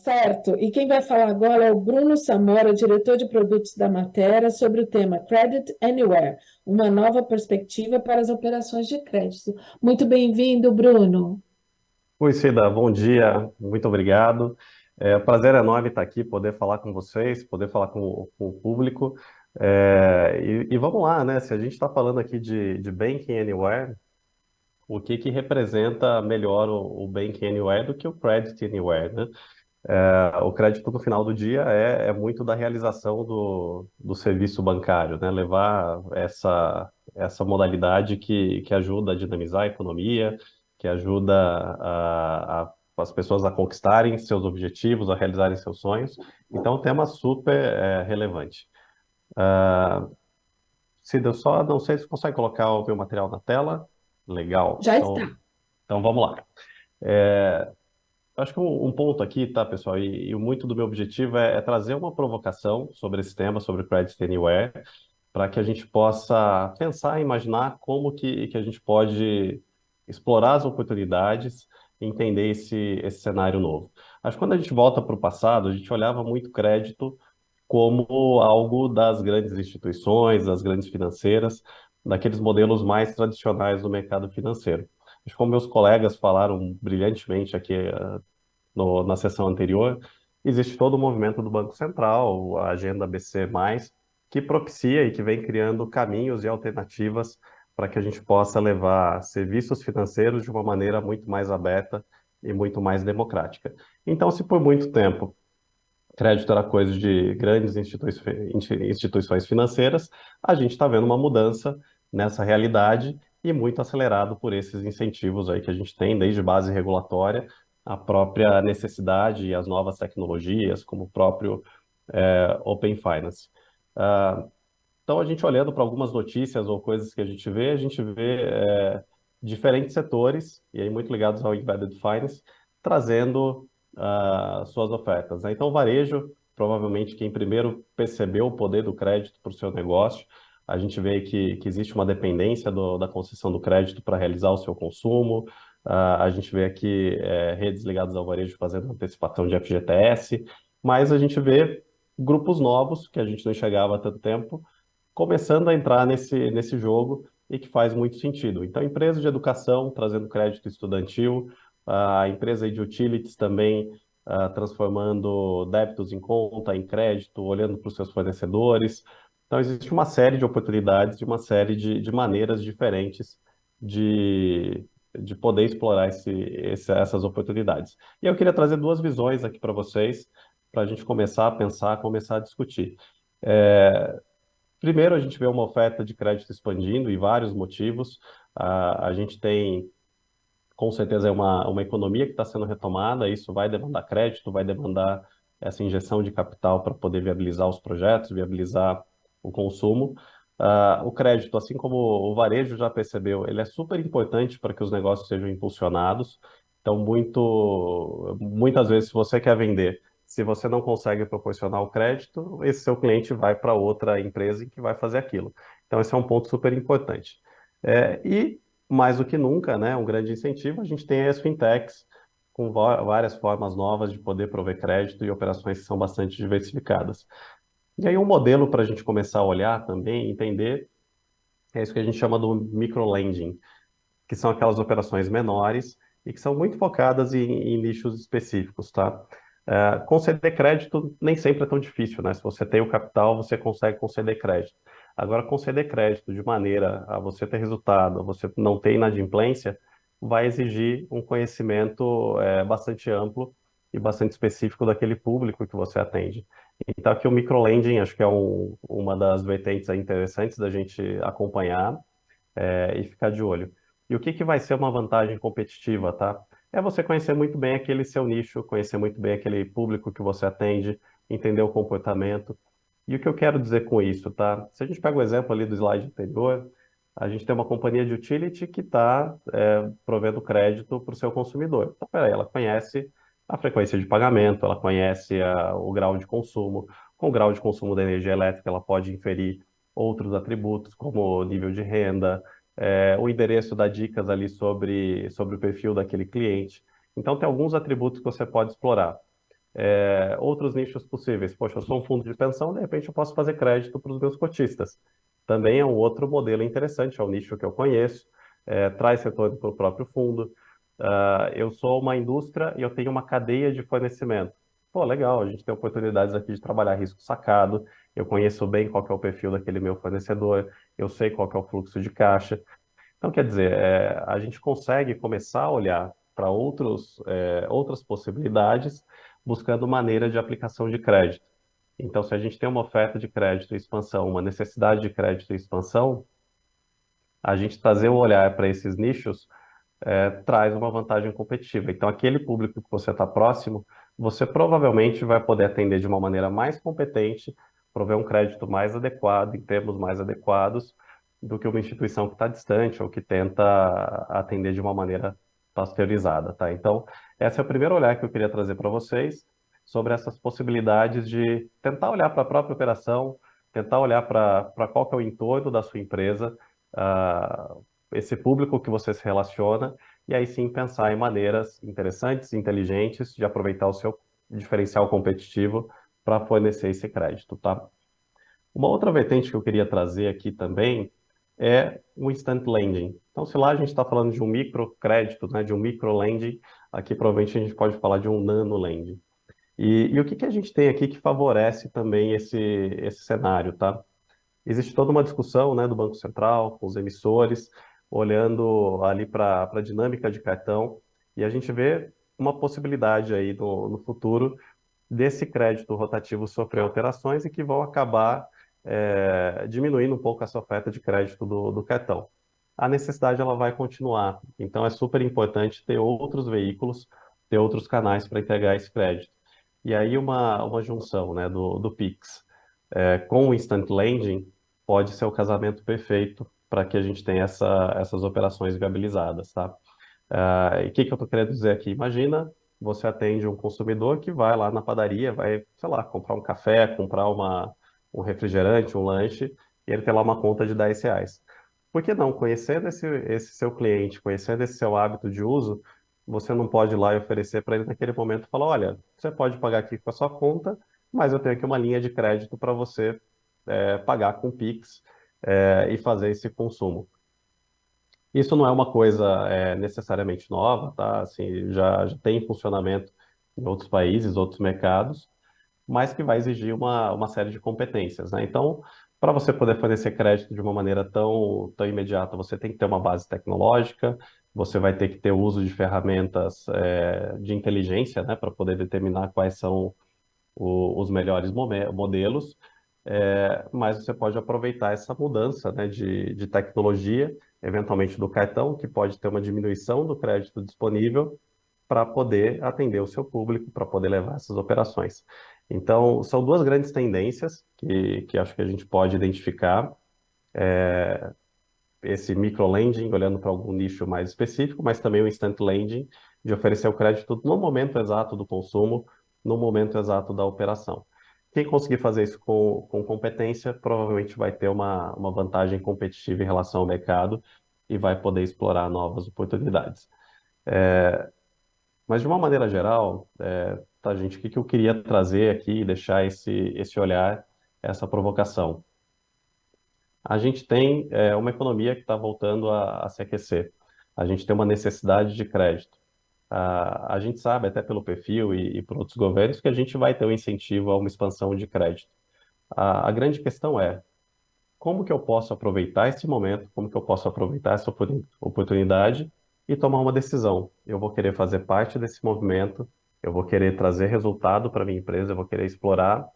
certo? E quem vai falar agora é o Bruno Samora, diretor de produtos da Matera, sobre o tema Credit Anywhere, uma nova perspectiva para as operações de crédito. Muito bem-vindo, Bruno. Oi, Cida, bom dia, muito obrigado. O prazer é enorme estar aqui, poder falar com vocês, poder falar com o público. E vamos lá, né? Se a gente está falando aqui de Banking Anywhere, o que que representa melhor o Banking Anywhere do que o Credit Anywhere, né? O crédito no final do dia é muito da realização do serviço bancário, né? Levar essa modalidade que ajuda a dinamizar a economia, que ajuda as pessoas a conquistarem seus objetivos, a realizarem seus sonhos. Então, é um tema super relevante. Cida, eu só não sei se você consegue colocar o meu material na tela. Legal. Já Então, está. então vamos lá. É, Acho que um ponto aqui, tá, pessoal, e muito do meu objetivo é trazer uma provocação sobre esse tema, sobre Credit Anywhere, para que a gente possa pensar e imaginar como que a gente pode explorar as oportunidades e entender esse cenário novo. Acho que quando a gente volta para o passado, a gente olhava muito crédito como algo das grandes instituições, das grandes financeiras, daqueles modelos mais tradicionais do mercado financeiro. Acho que como meus colegas falaram brilhantemente aqui na sessão anterior, existe todo o movimento do Banco Central, a agenda BC+, que propicia e que vem criando caminhos e alternativas para que a gente possa levar serviços financeiros de uma maneira muito mais aberta e muito mais democrática. Então, se por muito tempo crédito era coisa de grandes instituições financeiras, a gente está vendo uma mudança nessa realidade e muito acelerado por esses incentivos aí que a gente tem, desde base regulatória, a própria necessidade e as novas tecnologias, como o próprio Open Finance. Ah, então, a gente olhando para algumas notícias ou coisas que a gente vê diferentes setores, e aí muito ligados ao Embedded Finance, trazendo suas ofertas, né? Então, o varejo, provavelmente quem primeiro percebeu o poder do crédito para o seu negócio, a gente vê que existe uma dependência da concessão do crédito para realizar o seu consumo, a gente vê aqui redes ligadas ao varejo fazendo antecipação de FGTS, mas a gente vê grupos novos que a gente não enxergava há tanto tempo, começando a entrar nesse jogo e que faz muito sentido. Então, empresas de educação trazendo crédito estudantil, a empresa de utilities também transformando débitos em conta, em crédito, olhando para os seus fornecedores. Então, existe uma série de oportunidades e uma série de maneiras diferentes de, de poder explorar essas oportunidades. E eu queria trazer duas visões aqui para vocês, para a gente começar a pensar, começar a discutir. É, Primeiro, a gente vê uma oferta de crédito expandindo e vários motivos. A gente tem, com certeza, uma economia que está sendo retomada, isso vai demandar crédito, vai demandar essa injeção de capital para poder viabilizar os projetos, viabilizar o consumo. O crédito, assim como o varejo já percebeu, ele é super importante para que os negócios sejam impulsionados. Então, muitas vezes, se você quer vender, se você não consegue proporcionar o crédito, esse seu cliente vai para outra empresa que vai fazer aquilo. Então, esse é um ponto super importante. E mais do que nunca, né, um grande incentivo, a gente tem as fintechs com várias formas novas de poder prover crédito e operações que são bastante diversificadas. E aí um modelo para a gente começar a olhar também, entender, é isso que a gente chama do microlending, que são aquelas operações menores e que são muito focadas em nichos específicos, tá? Conceder crédito nem sempre é tão difícil, né? Se você tem o capital, você consegue conceder crédito. Agora, conceder crédito de maneira a você ter resultado, a você não ter inadimplência, vai exigir um conhecimento bastante amplo e bastante específico daquele público que você atende. Então, aqui o microlending, acho que é uma das vertentes aí interessantes da gente acompanhar e ficar de olho. E o que que vai ser uma vantagem competitiva, tá? É você conhecer muito bem aquele seu nicho, conhecer muito bem aquele público que você atende, entender o comportamento. E o que eu quero dizer com isso, tá? Se a gente pega o exemplo ali do slide anterior, a gente tem uma companhia de utility que está provendo crédito para o seu consumidor. Então, peraí, ela conhece a frequência de pagamento, ela conhece o grau de consumo. Com o grau de consumo da energia elétrica, ela pode inferir outros atributos, como nível de renda, o endereço dá dicas ali sobre o perfil daquele cliente. Então, tem alguns atributos que você pode explorar. Outros nichos possíveis. Poxa, eu sou um fundo de pensão, de repente eu posso fazer crédito para os meus cotistas. Também é um outro modelo interessante, é um nicho que eu conheço, traz retorno para o próprio fundo. Eu sou uma indústria e eu tenho uma cadeia de fornecimento. Pô, legal, a gente tem oportunidades aqui de trabalhar risco sacado, eu conheço bem qual que é o perfil daquele meu fornecedor, eu sei qual que é o fluxo de caixa. Então, quer dizer, a gente consegue começar a olhar para outras possibilidades, buscando maneira de aplicação de crédito. Então, se a gente tem uma oferta de crédito e expansão, uma necessidade de crédito e expansão, a gente trazer o olhar para esses nichos traz uma vantagem competitiva. Então, aquele público que você está próximo, você provavelmente vai poder atender de uma maneira mais competente, prover um crédito mais adequado, em termos mais adequados, do que uma instituição que está distante ou que tenta atender de uma maneira pasteurizada, tá? Então, esse é o primeiro olhar que eu queria trazer para vocês sobre essas possibilidades de tentar olhar para a própria operação, tentar olhar para qual que é o entorno da sua empresa, ah, esse público que você se relaciona, e aí sim pensar em maneiras interessantes, inteligentes de aproveitar o seu diferencial competitivo para fornecer esse crédito, tá? Uma outra vertente que eu queria trazer aqui também é o instant lending. Então, se lá a gente está falando de um microcrédito, né, de um microlending, aqui provavelmente a gente pode falar de um nano lending. E o que que a gente tem aqui que favorece também esse cenário, tá? Existe toda uma discussão, né, do Banco Central, com os emissores, olhando ali para a dinâmica de cartão, e a gente vê uma possibilidade aí no futuro desse crédito rotativo sofrer alterações e que vão acabar diminuindo um pouco essa oferta de crédito do cartão. A necessidade ela vai continuar, então é super importante ter outros veículos, ter outros canais para entregar esse crédito. E aí uma junção, né, do Pix com o Instant Lending pode ser o casamento perfeito para que a gente tenha essas operações viabilizadas, tá? E o que que eu estou querendo dizer aqui? Imagina, você atende um consumidor que vai lá na padaria, vai, sei lá, comprar um café, comprar um refrigerante, um lanche, e ele tem lá uma conta de R$ 10. Por que não? Conhecendo esse seu cliente, conhecendo esse seu hábito de uso, você não pode ir lá e oferecer para ele naquele momento, falar, olha, você pode pagar aqui com a sua conta, mas eu tenho aqui uma linha de crédito para você pagar com Pix e fazer esse consumo. Isso não é uma coisa necessariamente nova, tá? Assim, já tem funcionamento em outros países, outros mercados, mas que vai exigir uma série de competências, né? Então, para você poder fornecer crédito de uma maneira tão imediata, você tem que ter uma base tecnológica, você vai ter que ter o uso de ferramentas de inteligência, né, para poder determinar quais são os melhores modelos, mas você pode aproveitar essa mudança, né, de tecnologia, eventualmente do cartão, que pode ter uma diminuição do crédito disponível para poder atender o seu público, para poder levar essas operações. Então, são duas grandes tendências que acho que a gente pode identificar. Esse micro-lending, olhando para algum nicho mais específico, mas também o instant lending, de oferecer o crédito no momento exato do consumo, no momento exato da operação. Quem conseguir fazer isso com competência, provavelmente vai ter uma vantagem competitiva em relação ao mercado e vai poder explorar novas oportunidades. Mas, de uma maneira geral, tá, gente, o que que eu queria trazer aqui e deixar esse olhar, essa provocação? A gente tem uma economia que está voltando a se aquecer. A gente tem uma necessidade de crédito. A gente sabe, até pelo perfil e por outros governos, que a gente vai ter um incentivo a uma expansão de crédito. A grande questão é como que eu posso aproveitar esse momento, como que eu posso aproveitar essa oportunidade e tomar uma decisão. Eu vou querer fazer parte desse movimento, eu vou querer trazer resultado para minha empresa, eu vou querer explorar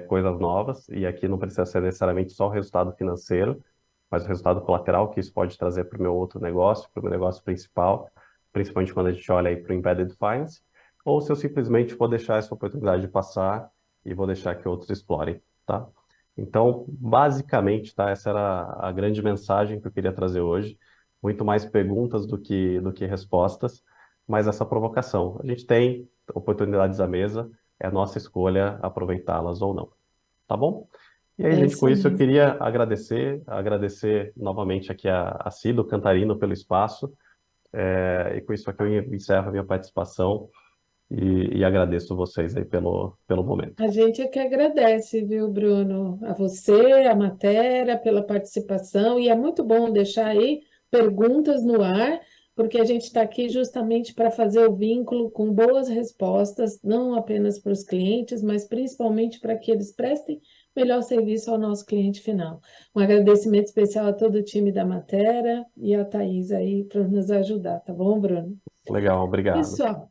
coisas novas, e aqui não precisa ser necessariamente só o resultado financeiro, mas o resultado colateral que isso pode trazer para o meu outro negócio, para o meu negócio principal, principalmente quando a gente olha aí para o Embedded Finance, ou se eu simplesmente vou deixar essa oportunidade passar e vou deixar que outros explorem, tá? Então, basicamente, tá? Essa era a grande mensagem que eu queria trazer hoje. Muito mais perguntas do que respostas, mas essa provocação. A gente tem oportunidades à mesa, é a nossa escolha aproveitá-las ou não. Tá bom? E aí, É gente, isso com isso eu mesmo. queria agradecer novamente aqui a Cido Cantarino pelo espaço, e com isso aqui eu encerro a minha participação. e agradeço vocês aí pelo momento. A gente é que agradece, viu, Bruno? A você, a matéria, pela participação. E é muito bom deixar aí perguntas no ar, porque a gente está aqui justamente para fazer o vínculo com boas respostas, não apenas para os clientes, mas principalmente para que eles prestem melhor serviço ao nosso cliente final. Um agradecimento especial a todo o time da matéria e a Thaís aí para nos ajudar, tá bom, Bruno? Legal, obrigado. Pessoal.